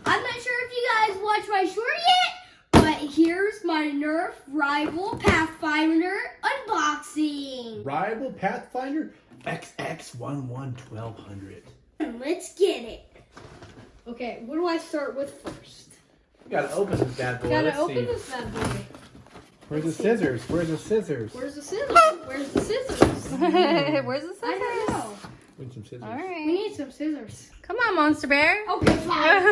I'm not sure if you guys watched my short yet, but here's my Nerf Rival Pathfinder unboxing. Rival Pathfinder XX11-1200. Let's get it. Okay, what do I start with first? You gotta open this bad boy. Gotta Let's open see. this bad boy. Where's the scissors? Where's the scissors? Where's the scissors? Where's the scissors? Where's the scissors? I don't know. We need some scissors. All right. We need some scissors. Come on, Monster Bear. Okay, fine.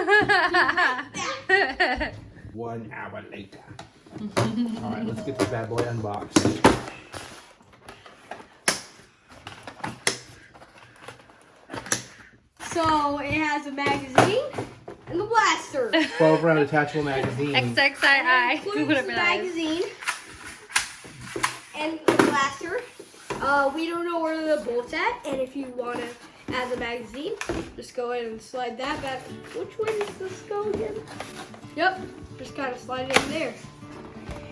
1 hour later. All right, let's get this bad boy unboxed. So it has a magazine and the blaster. 12 round attachable magazine. XXII. Includes Whatever the that is. magazine and the blaster. We don't know where the bolt's at, and if you want to add the magazine, just go ahead and slide that back. Which way does this go again? Yep, just kind of slide it in there.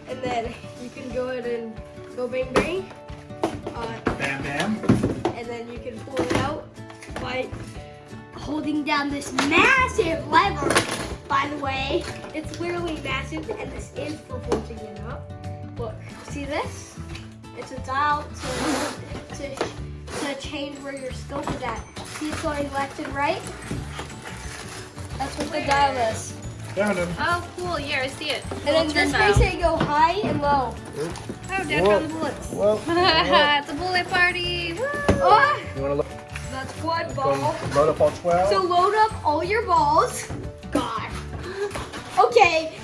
And then you can go ahead and go bang bang. Bam bam. And then you can pull it out by holding down this massive lever. By the way, it's literally massive, and this is for bolting it up. Look, see this? It's a dial to change where your scope is at. See, it's going left and right. That's what the dial is. Found him. Oh, cool. Yeah, I see it. And then this makes it go high and low. Oh, Dad Whoa. found the bullets. Whoa. It's a bullet party. Woo! Oh, You want to load, that's one ball. load up all 12? So load up all your balls. God. Okay.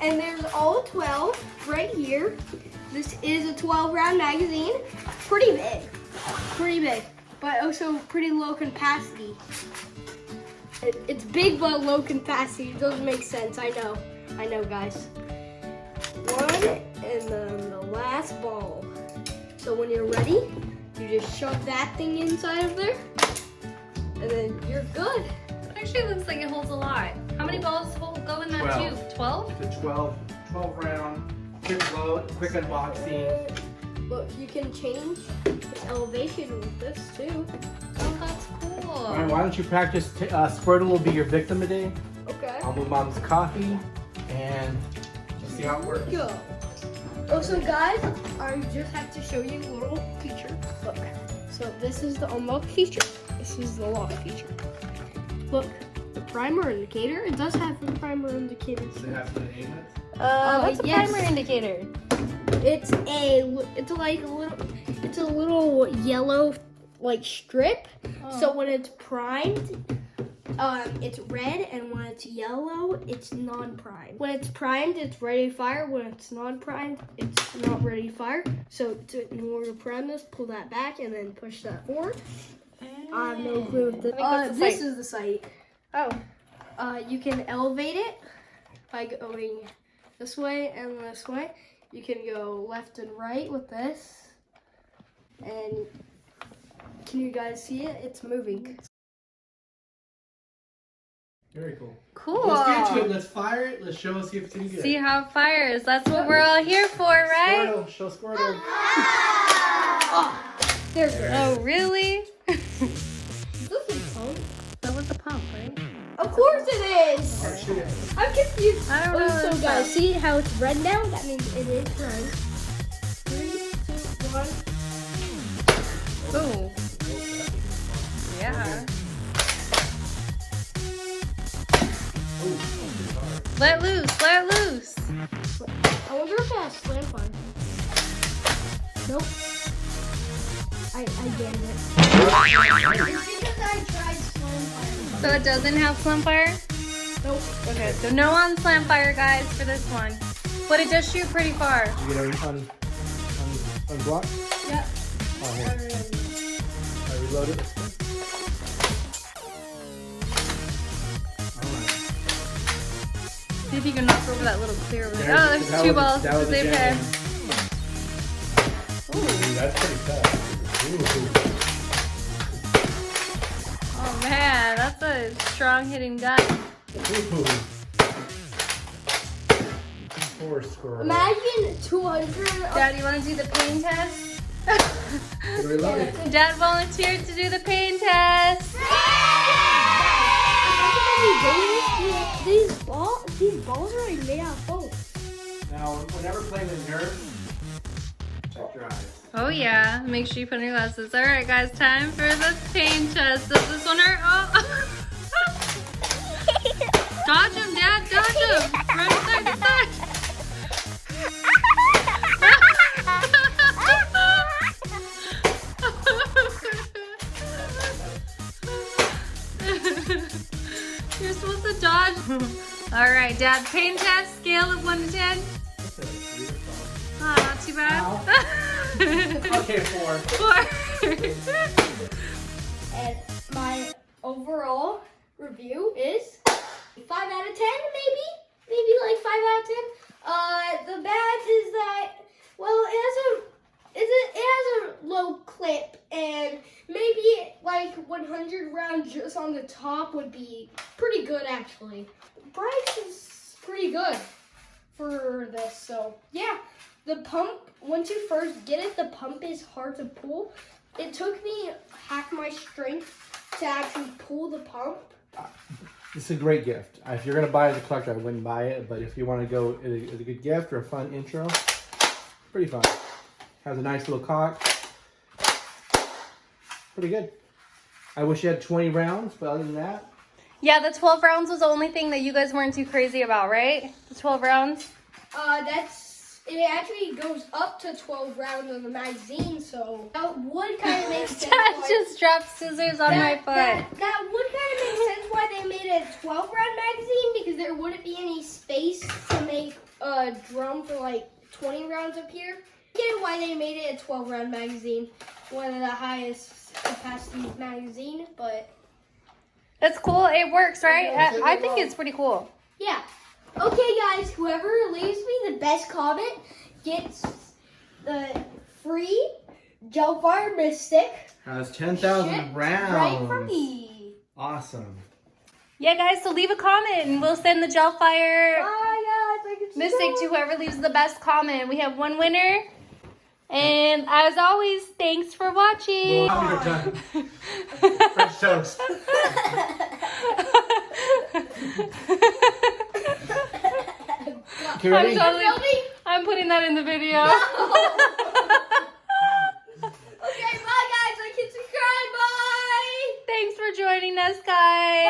And there's all 12 right here. This is a 12 round magazine. Pretty big. Pretty big. But also pretty low capacity. It's big but low capacity. It doesn't make sense. I know. I know, guys. One and then the last ball. So when you're ready, you just shove that thing inside of there. And then you're good. It actually looks like it holds a lot. How many balls go in that 12. tube? 12? It's a 12 round, quick load, quick unboxing. Look, you can change its elevation with this too. Oh, that's All right, cool. why don't you practice? Squirtle will be your victim today. Okay. I'll move Mom's coffee and just see how it works. Go. Also, guys, I just have to show you a little feature. Look. So this is the unlock feature. This is the lock feature. Look, the primer indicator. It does have a primer indicator. Does it have something to aim with? What's a yes. primer indicator? It's a little yellow like strip. Oh. So when it's primed, it's red, and when it's yellow, it's non-primed. When it's primed, it's ready to fire. When it's non-primed, it's not ready to fire. So in order to prime this, pull that back and then push that forward. I have no clue if this. what's the This site? is the site. Oh. You can elevate it by going this way and this way. You can go left and right with this. And can you guys see it? It's moving. Very cool. Cool. Let's get to it. Let's fire it. Let's show us if it's any good. See how it fires. That's what we're all here for, right? Squirtle, show Squirtle. Oh, there's it. Oh, really? That That was a pump, right? Of course it is. Alright, shoot it. I'm confused. I don't know. So what's guys, up. see how it's red now? That means it is red. 3, 2, 1. Ooh. Yeah. Let loose, let loose. I wonder if it has slam fire. Nope. I get it. It's because I tried slam fire. So it doesn't have slam fire? Nope. Okay, so no on slam fire, guys, for this one. But it does shoot pretty far. You get it unblocked? Yep. Oh, here. I reload it. Alright. See if you can knock over that little clear over there. There's- Oh, there's that two was a- balls. that was a Same gem. pair. Ooh, that's pretty tough. Oh man, that's a strong hitting gun. Ooh. Poor squirrel. Imagine 200. Dad, you want to do the pain test? Reload it. Dad volunteered to do the pain test. these balls are like made out of foam. Now, whenever playing the Nerf, check your eyes. Oh yeah, make sure you put on your glasses. All right, guys, time for the pain test. Does this one hurt? Oh. Dodge him, Dad, dodge him. Run side to side. You're supposed to dodge. All right, Dad, pain test, scale of 1 to 10. Oh, not too bad. Okay, 4. 4. And my overall review is 5 out of 10, maybe like 5 out of 10. The bad is that, well, it has a low clip, and maybe like 100 rounds just on the top would be pretty good actually. The price is pretty good for this, so yeah. The pump, once you first get it, the pump is hard to pull. It took me half my strength to actually pull the pump. This is a great gift. If you're going to buy it as a collector, I wouldn't buy it. But if you want to go as a good gift or a fun intro, pretty fun. Has a nice little cock. Pretty good. I wish you had 20 rounds, but other than that. Yeah, the 12 rounds was the only thing that you guys weren't too crazy about, right? The 12 rounds? It actually goes up to 12 rounds on the magazine, so that would kind of make sense. Dad just dropped scissors on my foot. That would kind of make sense why they made it a 12-round magazine, because there wouldn't be any space to make a drum for like 20 rounds up here. I get why they made it a 12-round magazine, one of the highest capacity magazine, but That's cool. It works, right? I think it's pretty cool. yeah. Okay, guys, whoever leaves me the best comment gets the free Gelfire Mystic. Has 10,000 rounds. Right from me. Awesome. Yeah, guys, so leave a comment and we'll send the Gelfire Bye, guys. I can Mystic to whoever leaves the best comment. We have one winner. And as always, thanks for watching. Well, we're done. French toast. Okay, ready? I'm putting that in the video. Okay, bye, guys. I can subscribe. Bye. Thanks for joining us, guys.